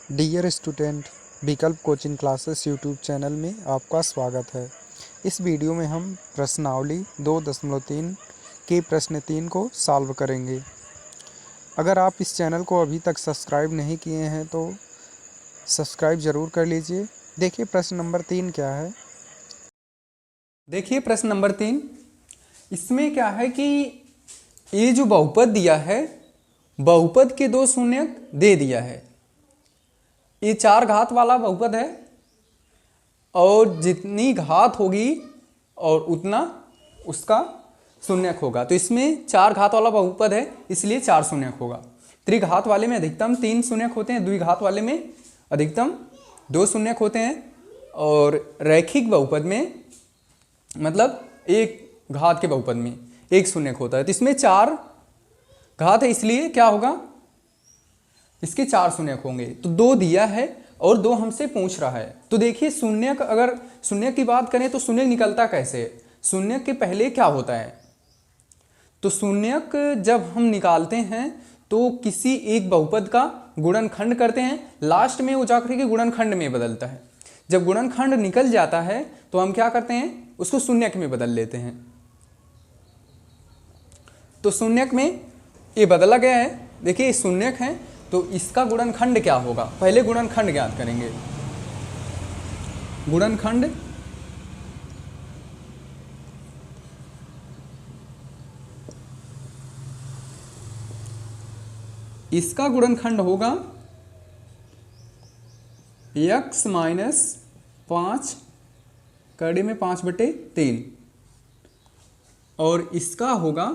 Dear student, विकल्प coaching classes YouTube channel में आपका स्वागत है। इस वीडियो में हम प्रश्नावली 2.3 के प्रश्न 3 को सॉल्व करेंगे। अगर आप इस चैनल को अभी तक सब्सक्राइब नहीं किए हैं तो सब्सक्राइब ज़रूर कर लीजिए। देखिए प्रश्न नंबर 3 क्या है। देखिए प्रश्न नंबर 3, इसमें क्या है कि ये जो बहुपद दिया है, बहुपद के दो शून्यक दे दिया है। ये 4 घात वाला बहुपद है और जितनी घात होगी और उतना उसका शून्यक होगा। तो इसमें 4 घात वाला बहुपद है, इसलिए 4 शून्यक होगा। त्रिघात वाले में अधिकतम 3 शून्यक होते हैं, द्विघात वाले में अधिकतम 2 शून्यक होते हैं, और रैखिक बहुपद में मतलब एक घात के बहुपद में 1 शून्यक होता है। तो इसमें 4 घात है, इसलिए क्या होगा, इसके 4 शून्यक होंगे। तो 2 दिया है और 2 हमसे पूछ रहा है। तो देखिए शून्यक, अगर शून्यक की बात करें तो शून्यक निकलता कैसे है, शून्यक के पहले क्या होता है। तो शून्यक जब हम निकालते हैं तो किसी एक बहुपद का गुणनखंड करते हैं, लास्ट में वो जाकर के गुणनखंड में बदलता है। जब गुणनखंड निकल जाता है तो हम क्या करते हैं, उसको शून्यक में बदल लेते हैं। तो शून्यक में ये बदला गया है। देखिए शून्यक है तो इसका गुणनखंड क्या होगा, पहले गुणनखंड ज्ञात करेंगे। गुणनखंड इसका गुणनखंड होगा x माइनस 5 कड़े में 5/3, और इसका होगा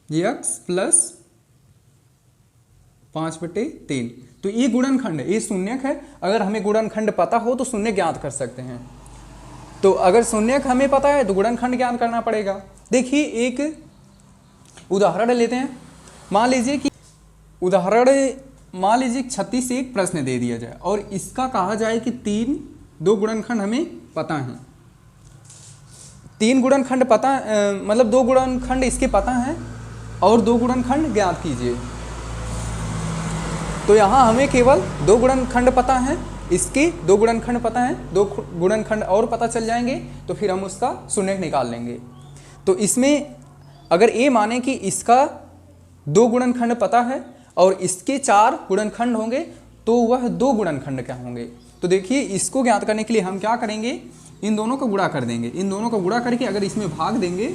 x प्लस 5/3। तो ये गुणनखंड है, ये शून्यक है। अगर हमें गुणनखंड पता हो तो शून्य ज्ञात कर सकते हैं। तो अगर शून्यक हमें पता है तो गुणनखंड ज्ञात करना पड़ेगा। देखिए एक उदाहरण लेते हैं। मान लीजिए कि मान लीजिए 36 से एक प्रश्न दे दिया जाए और इसका कहा जाए कि 2 गुणनखंड हमें पता हैं। 3 गुणनखंड पता, मतलब 2 गुणनखंड इसके पता हैं और 2 गुणनखंड ज्ञात कीजिए। तो यहाँ हमें केवल 2 गुणनखंड पता हैं, इसके 2 गुणनखंड पता हैं, 2 गुणनखंड और पता चल जाएंगे तो फिर हम उसका शून्यक निकाल लेंगे। तो इसमें अगर ये माने कि इसका 2 गुणनखंड पता है और इसके 4 गुणनखंड होंगे तो वह 2 गुणनखंड क्या होंगे। तो देखिए इसको ज्ञात करने के लिए हम क्या करेंगे, इन दोनों का गुणा कर देंगे। इन दोनों का गुणा करके अगर इसमें भाग देंगे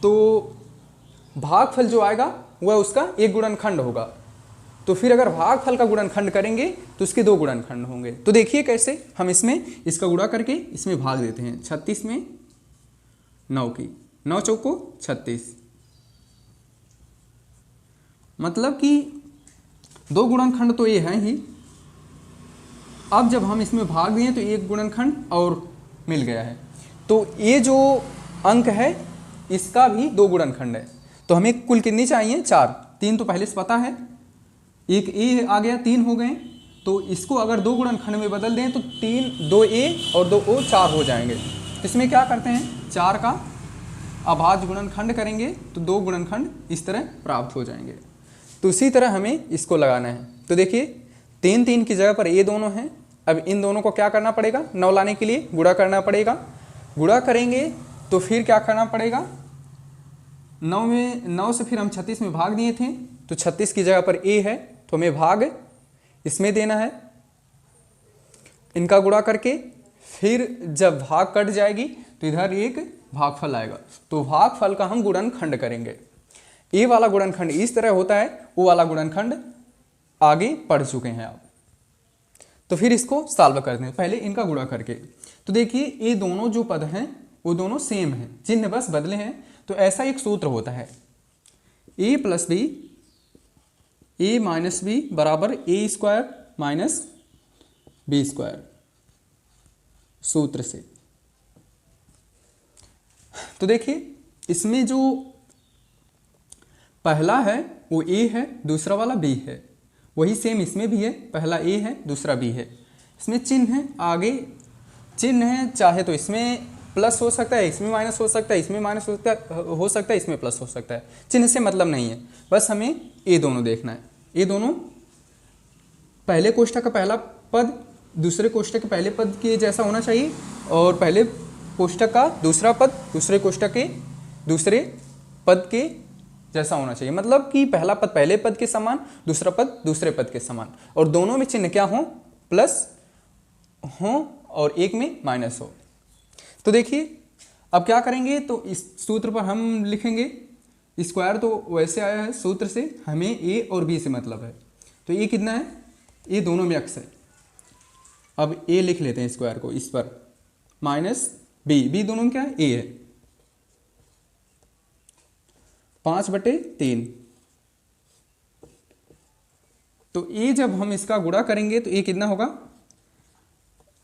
तो भागफल जो आएगा वह उसका 1 गुणनखंड होगा। तो फिर अगर भागफल का गुणनखंड करेंगे तो इसके 2 गुणनखंड होंगे। तो देखिए कैसे हम इसमें इसका गुणा करके इसमें भाग देते हैं। 36 में 9 की 9 चौको 36, मतलब कि 2 गुणनखंड तो ये है ही। अब जब हम इसमें भाग दिए तो 1 गुणनखंड और मिल गया है। तो ये जो अंक है इसका भी 2 गुणनखंड है। तो हमें कुल कितनी चाहिए, 4। 3 तो पहले से पता है, एक ए आ गया, 3 हो गए। तो इसको अगर 2 गुणनखंड में बदल दें तो 2 ए और 2 ओ 4 हो जाएंगे। तो इसमें क्या करते हैं, 4 का अभाज्य गुणनखंड करेंगे तो 2 गुणनखंड इस तरह प्राप्त हो जाएंगे। तो इसी तरह हमें इसको लगाना है। तो देखिए 3 की जगह पर ये दोनों हैं। अब इन दोनों को क्या करना पड़ेगा, 9 लाने के लिए गुणा करना पड़ेगा। गुणा करेंगे तो फिर क्या करना पड़ेगा, 9 से फिर हम 36 में भाग दिए थे तो 36 की जगह पर ए है तो हमें भाग इसमें देना है। इनका गुणा करके फिर जब भाग कट जाएगी तो इधर एक भागफल आएगा। तो भागफल का हम गुणनखंड करेंगे। ये वाला गुणनखंड इस तरह होता है, वो वाला गुणनखंड आगे पढ़ चुके हैं आप। तो फिर इसको सॉल्व करते हैं, पहले इनका गुणा करके। तो देखिए ये दोनों जो पद हैं वो दोनों सेम हैं, चिन्ह बस बदले हैं। तो ऐसा एक सूत्र होता है, a plus B, a minus B बराबर a² माइनस b², सूत्र से। तो देखिए इसमें जो पहला है वो a है, दूसरा वाला b है। वही सेम इसमें भी है, पहला a है दूसरा b है। इसमें चिन्ह है, आगे चिन्ह है, चाहे तो इसमें प्लस हो सकता है, इसमें माइनस हो सकता है, इसमें माइनस हो सकता है, इसमें प्लस हो सकता है। चिन्ह से मतलब नहीं है, बस हमें ये दोनों देखना है। ये दोनों पहले कोष्ठक का पहला पद दूसरे कोष्ठक के पहले पद के जैसा होना चाहिए और पहले कोष्ठक का दूसरा पद दूसरे कोष्ठक के दूसरे पद के जैसा होना चाहिए। मतलब कि पहला पद पहले पद के समान, दूसरा पद दूसरे पद के समान, और दोनों में चिन्ह क्या हो, प्लस हो और एक में माइनस हो। तो देखिए अब क्या करेंगे, तो इस सूत्र पर हम लिखेंगे स्क्वायर। तो वैसे आया है सूत्र से, हमें ए और बी से मतलब है। तो ये कितना है, ये दोनों में अक्स है। अब ए लिख लेते हैं स्क्वायर को इस पर, माइनस बी, बी दोनों में क्या है, ए है, 5/3। तो ये जब हम इसका गुणा करेंगे तो ये कितना होगा,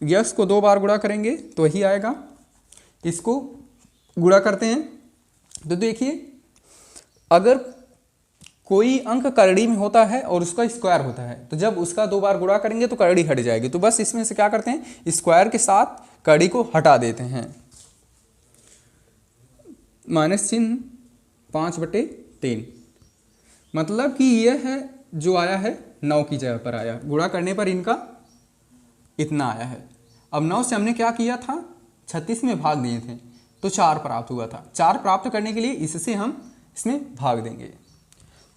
यक्स को 2 बार गुणा करेंगे तो वही आएगा। इसको गुणा करते हैं तो देखिए अगर कोई अंक करड़ी में होता है और उसका स्क्वायर होता है तो जब उसका 2 बार गुणा करेंगे तो करड़ी हट जाएगी। तो बस इसमें से क्या करते हैं, स्क्वायर के साथ करड़ी को हटा देते हैं, माइनस चिन्ह 5/3। मतलब कि यह है जो आया है 9 की जगह पर आया, गुणा करने पर इनका इतना आया है। अब 9 से हमने क्या किया था, 36 में भाग दिए थे तो 4 प्राप्त हुआ था। 4 प्राप्त करने के लिए इससे हम इसमें भाग देंगे।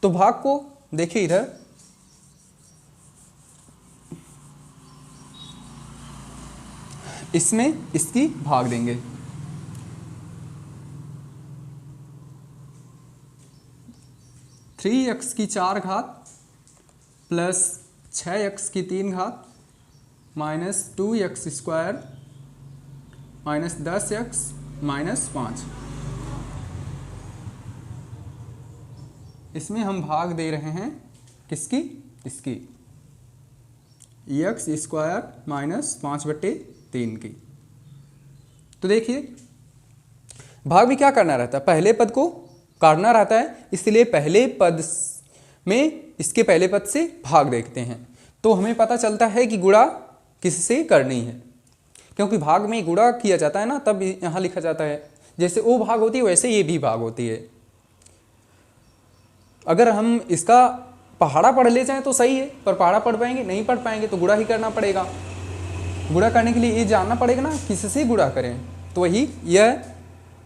तो भाग को देखिए इधर, इसमें इसकी भाग देंगे, थ्री एक्स की 4 घात प्लस 6x की 3 घात minus 2x square minus 10x minus 5। इसमें हम भाग दे रहे हैं किसकी, इसकी एक्स स्क्वायर माइनस 5/3 की। तो देखिए भाग भी क्या करना रहता है, पहले पद को काटना रहता है, इसलिए पहले पद में इसके पहले पद से भाग देखते हैं तो हमें पता चलता है कि गुणा किससे करनी है, क्योंकि भाग में गुणा किया जाता है ना, तब यहाँ लिखा जाता है। जैसे वो भाग होती है वैसे ये भी भाग होती है। अगर हम इसका पहाड़ा पढ़ ले जाएं तो सही है, पर पहाड़ा पढ़ पाएंगे नहीं पढ़ पाएंगे तो गुणा ही करना पड़ेगा। गुणा करने के लिए ये जानना पड़ेगा ना किससे गुणा करें, तो वही यह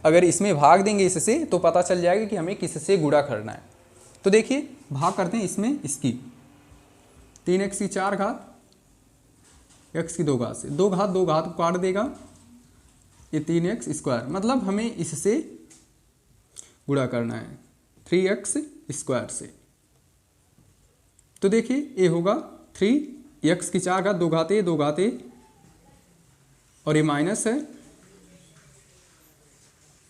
अगर इसमें भाग देंगे इससे तो पता चल जाएगा कि हमें किससे गुणा करना है। तो देखिए भाग करते हैं इसमें इसकी 3x की 4 घात x की 2 घात से, 2 घात को काट देगा, ये 3x स्क्वायर, मतलब हमें इससे गुणा करना है 3x स्क्वायर से। तो देखिए ये होगा 3x की 4 घात 2 घाते 2 घाते और ये माइनस है।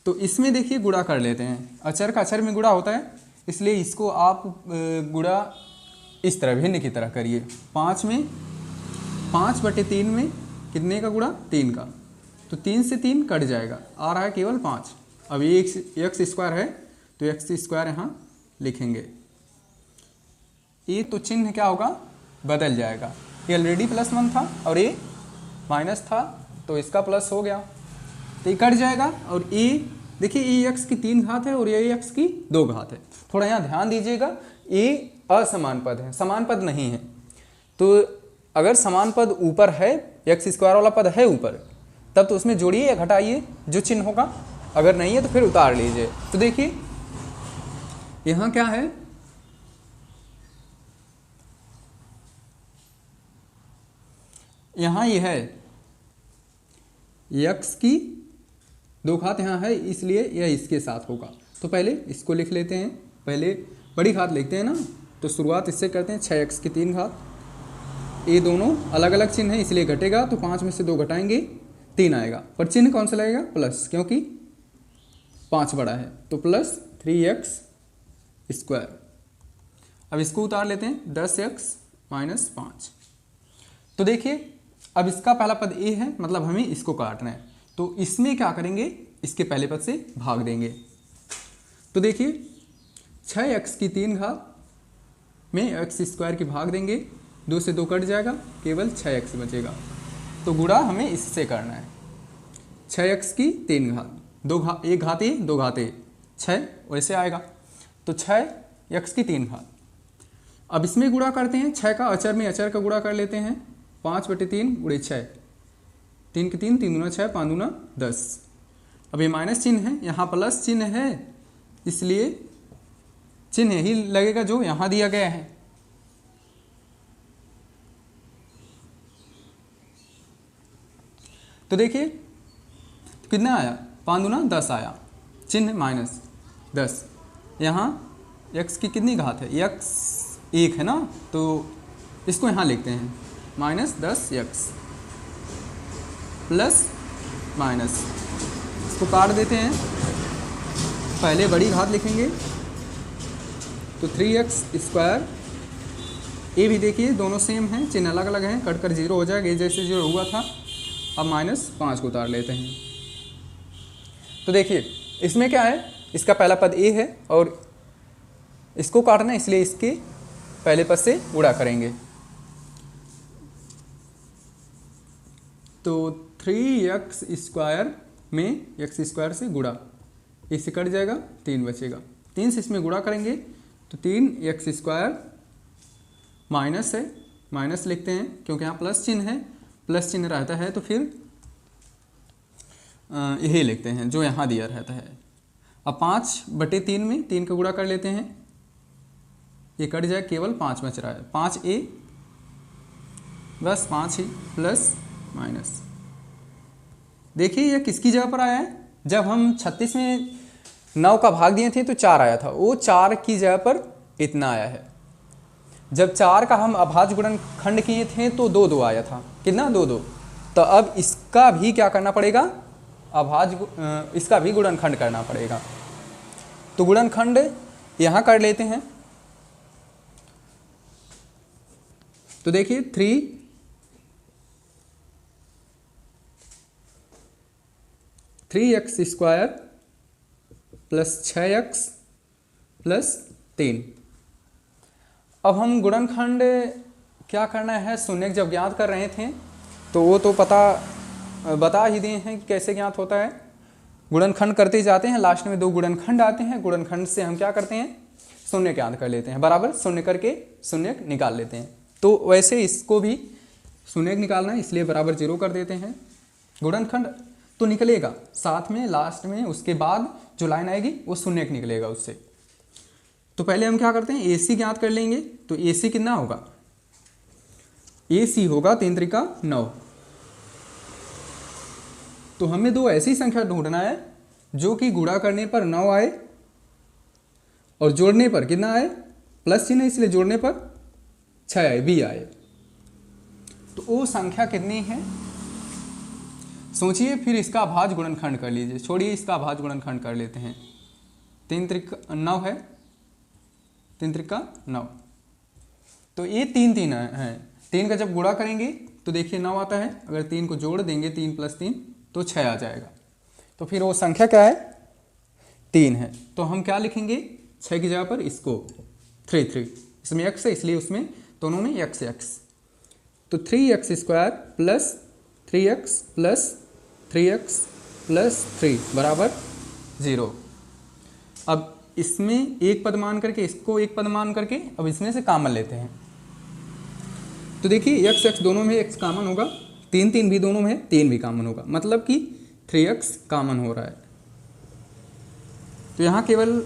तो इसमें देखिए गुणा कर लेते हैं, अचर का अचर में गुणा होता है, इसलिए इसको आप गुणा इस तरह भिन्न की तरह करिए। 5 में 5/3 में कितने का गुणा, 3 का, तो 3 से 3 कट जाएगा, आ रहा है केवल 5। अब ये एक्स स्क्वायर है तो एक्स स्क्वायर यहाँ लिखेंगे, ये तो चिन्ह क्या होगा, बदल जाएगा। ये ऑलरेडी +1 था और ये माइनस था तो इसका प्लस हो गया, तो ये कट जाएगा। और ये देखिए ये एक्स की 3 घात है और ये एक्स की 2 घात है। थोड़ा यहाँ ध्यान दीजिएगा, ये असमान पद है, समान पद नहीं है। तो अगर समान पद ऊपर है, एक्स स्क्वायर वाला पद है ऊपर, तब तो उसमें जोड़िए या घटाइए जो चिन्ह होगा, अगर नहीं है तो फिर उतार लीजिए। तो देखिए यहाँ क्या है, यहाँ ये है x की 2 घात यहाँ है, इसलिए यह इसके साथ होगा। तो पहले इसको लिख लेते हैं, पहले बड़ी घात लिखते हैं ना, तो शुरुआत इससे करते हैं 6x की 3 घात। ये दोनों अलग अलग चिन्ह है इसलिए घटेगा, तो 5 में से 2 घटाएंगे 3 आएगा, पर चिन्ह कौन सा लगेगा, प्लस, क्योंकि 5 बड़ा है, तो प्लस 3x स्क्वायर। अब इसको उतार लेते हैं 10x माइनस 5। तो देखिए अब इसका पहला पद ए है, मतलब हमें इसको काटना है, तो इसमें क्या करेंगे, इसके पहले पद से भाग देंगे। तो देखिए 6x की 3 घात में x स्क्वायर की भाग देंगे, 2 से 2 कट जाएगा, केवल 6x बचेगा। तो गुणा हमें इससे करना है, 6x की 3 घात 2 घात 1 घाते 2 घाते 6 वैसे आएगा, तो 6x की 3 घात अब इसमें गुणा करते हैं 6 का, अचर में अचर का गुणा कर लेते हैं। 5/3 गुणे 6, 3 के 3, 3 दूना 6, 5 दूना 10। अब ये माइनस चिन्ह है, यहाँ प्लस चिन्ह है, इसलिए चिन्ह ही लगेगा जो यहाँ दिया गया है। तो देखिए कितना आया, 5 दूना 10 आया, चिन्ह माइनस 10। यहाँ x की कितनी घात है, x 1 है ना, तो इसको यहाँ लिखते हैं -10x प्लस माइनस, इसको काट देते हैं, पहले बड़ी घात लिखेंगे तो 3x²। ये भी देखिए दोनों सेम हैं, चिन्ह अलग अलग हैं, कट कर 0 हो जाएगा, ये जैसे 0 हुआ था। अब -5 को उतार लेते हैं। तो देखिए इसमें क्या है, इसका पहला पद a है और इसको काटना है, इसलिए इसके पहले पद से गुणा करेंगे। तो 3x² में x² से गुणा, इससे कट जाएगा, 3 बचेगा, 3 से इसमें गुणा करेंगे तो 3x² माइनस है, माइनस लिखते हैं क्योंकि यहाँ प्लस चिन्ह है, प्लस चिन्ह रहता है तो फिर यही लिखते हैं जो यहाँ दिया रहता है। अब 5/3 में 3 का गुणा कर लेते हैं, ये कट जाए, केवल 5 बच रहा है, 5a बस 5 ही प्लस माइनस। देखिए ये किसकी जगह पर आया है, जब हम 36 में 9 का भाग दिए थे तो 4 आया था, वो 4 की जगह पर इतना आया है। जब 4 का हम अभाज्य गुणनखंड किए थे तो 2 आया था, कितना 2। तो अब इसका भी क्या करना पड़ेगा, अभाज्य इसका भी गुणनखंड करना पड़ेगा। तो गुणनखंड यहाँ कर लेते हैं। तो देखिए 3x² प्लस 6x प्लस 3। अब हम गुणनखंड क्या करना है, शून्य जब ज्ञात कर रहे थे तो वो तो बता ही दिए हैं कि कैसे ज्ञात होता है। गुणनखंड करते जाते हैं, लास्ट में 2 गुणनखंड आते हैं, गुणनखंड से हम क्या करते हैं, शून्य ज्ञात कर लेते हैं, बराबर शून्य करके शून्य निकाल लेते हैं। तो वैसे इसको भी शून्य निकालना है, इसलिए बराबर 0 कर देते हैं। गुणनखंड तो निकलेगा, साथ में लास्ट में उसके बाद जो लाइन आएगी वो शून्य निकलेगा उससे। तो पहले हम क्या करते हैं, AC ज्ञात कर लेंगे। तो AC कितना होगा, AC होगा 3 त्रिका 9। तो हमें 2 ऐसी संख्या ढूंढना है जो कि गुणा करने पर 9 आए और जोड़ने पर कितना आए, प्लस चिन्ह, इसलिए जोड़ने पर 6 आए, B आए। तो वो संख्या कितनी है सोचिए, फिर इसका अभाज्य गुणनखंड कर लीजिए, छोड़िए इसका अभाज्य गुणनखंड कर लेते हैं। 3 त्रिका 9 है, 3 त्रिका 9, तो ये 3 है। 3 का जब गुणा करेंगे तो देखिए 9 आता है, अगर 3 को जोड़ देंगे 3 + 3 तो 6 आ जाएगा। तो फिर वो संख्या क्या है, 3 है। तो हम क्या लिखेंगे, 6 की जगह पर इसको 3, इसमें x है इसलिए उसमें दोनों में x। तो 3x² plus 3x plus 3x plus 3 बराबर 0। अब इसमें एक पद मान करके, इसको एक पद मान करके अब इसमें से कॉमन लेते हैं। तो देखिए x दोनों में x कॉमन होगा, 3 भी दोनों में 3 भी कॉमन होगा, मतलब कि 3x कॉमन हो रहा है। तो यहाँ केवल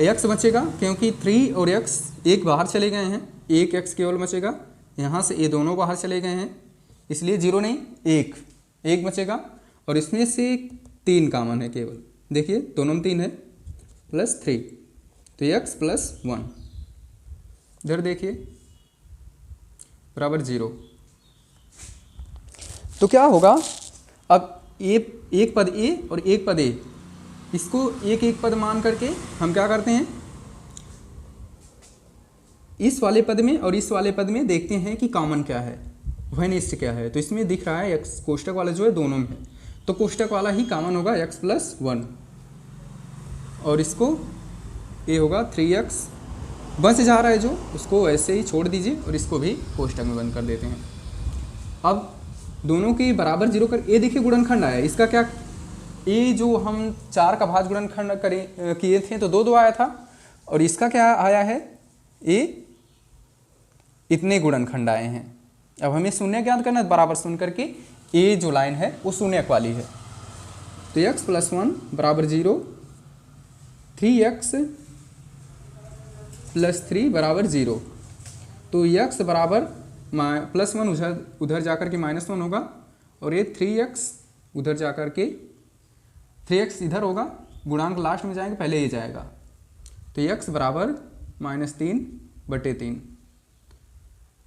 x बचेगा क्योंकि 3 और x एक बाहर चले गए हैं, एक x केवल बचेगा, यहाँ से ये दोनों बाहर चले गए हैं, इसलिए 0 नहीं 1 बचेगा। और इसमें से 3 कॉमन है केवल, देखिए दोनों में 3 है, प्लस 3, तो x प्लस 1, इधर देखिए बराबर 0। तो क्या होगा, अब एक पद a और एक पद a, इसको एक पद मान करके हम क्या करते हैं, इस वाले पद में और इस वाले पद में देखते हैं कि कॉमन क्या है, वनिष्ठ क्या है। तो इसमें दिख रहा है x कोष्टक वाला जो है दोनों में है, तो कोष्टक वाला ही कॉमन होगा, x प्लस 1, और इसको ये होगा 3x बच जा रहा है जो, उसको ऐसे ही छोड़ दीजिए और इसको भी कोष्टक में बंद कर देते हैं। अब दोनों के बराबर 0 कर, ये देखिए गुणनखंड आया, इसका क्या, ये जो हम 4 का भाज्य गुणनखंड किए थे तो 2 आया था, और इसका क्या आया है, ये इतने गुणनखंड आए हैं। अब हमें शून्य ज्ञात करना है, बराबर शून्य करके ये जो लाइन है वो शून्यक वाली है। तो x + 1 बराबर 0, 3x + 3 बराबर 0। तो x बराबर +1 उधर जाकर के -1 होगा, और ये 3x उधर जाकर के 3x इधर होगा, गुणांक लास्ट में जाएंगे, पहले ये जाएगा। तो x बराबर -3/3।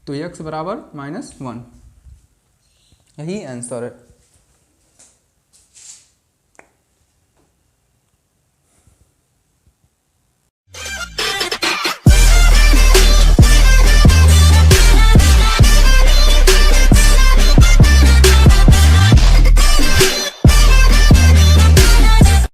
तो x बराबर -1, यही आंसर है।